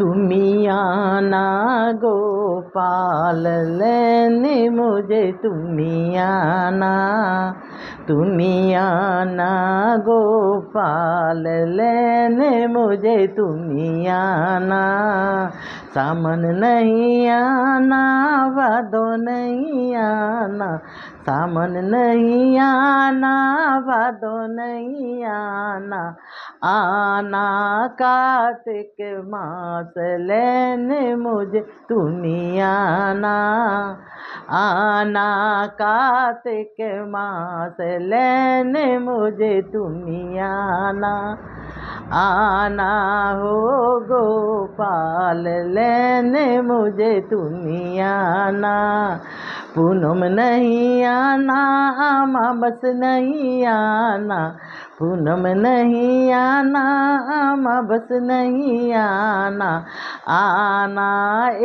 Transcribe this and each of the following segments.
तुम्ही आना गोपाल लेने मुझे, तुम्ही आना, तुम्ही आना गोपाल लेने मुझे, तुम्ही आना। सामन नहीं आना, भादो नहीं आना, सामन नहीं आना, भादो नहीं आना, आना कार्तिक मास लेने मुझे, तुम्ही आना, आना कार्तिक मास लेने मुझे, तुम्ही आना, आना हो गोपाल लेने मुझे, तुम्ही आना। पूनम नहीं आना, अमावस नहीं आना, पूनम नहीं आना, अमावस नहीं आना, आना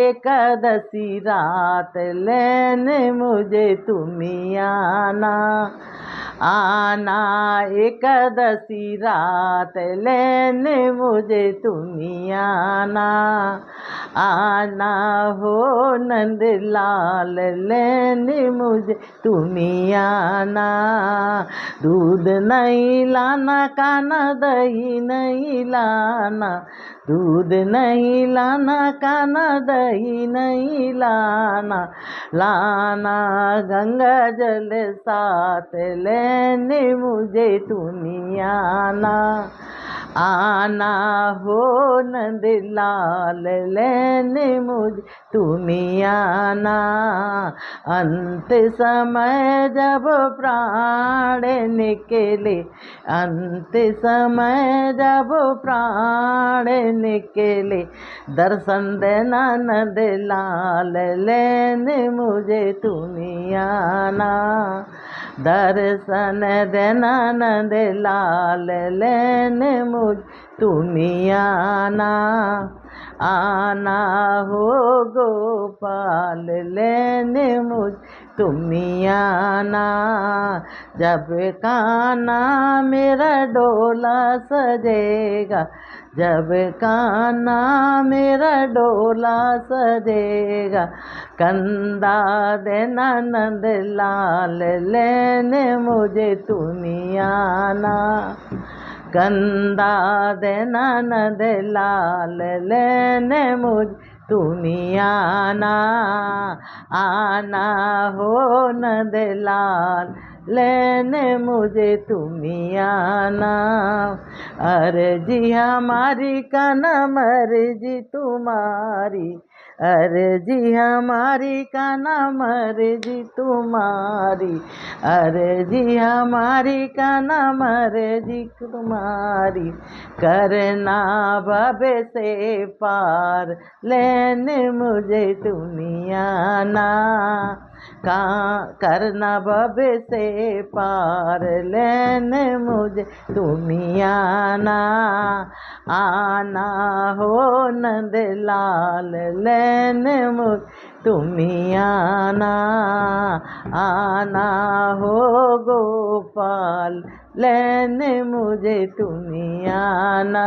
एकादशी रात लेने मुझे, तुम्ही आना, आना एकादशी रात लेने मुझे, तुम्ही आना, आना हो नंदलाल लेने मुझे, तुम्ही आना। दूध नहीं लाना काना, दही नहीं लाना, दूध नहीं लाना काना, दही नहीं लाना, लाना गंगा जल साथ लेने मुझे, तुम्ही आना, आना हो नंदलाल लेने मुझे, तुम्ही आना। अंत समय जब प्राण निकले, अंत समय जब प्राण निकले, दर्शन देना नंदलाल लेने मुझे, तुम्ही आना, दर्शन देना नंदलाल लेने मुझे, तुम्ही आना, आना हो गोपाल लेने मुझे, तुम्ही आना। जब कान्हा मेरा डोला सजेगा, जब कान्हा मेरा डोला सजेगा, कंधा देना नंदलाल लेने मुझे, तुम्ही आना, कंधा देना नंदलाल लेने मुझे, तुम्ही आना, आना हो नंदलाल लेने मुझे, तुम्ही आना। अर्जी हमारी कान्हा मर्जी तुम्हारी, अर्जी हमारी कान्हा मर्जी तुम्हारी, अर्जी हमारी कान्हा मर्जी तुम्हारी, करना भव से पार लेने मुझे, तुम्ही आना, करना भव से पार लेने मुझे, तुम्ही आना, आना हो नंदलाल लेने मुझे, तुम्ही आना, आना हो गोपाल लेने मुझे, तुम्ही आना।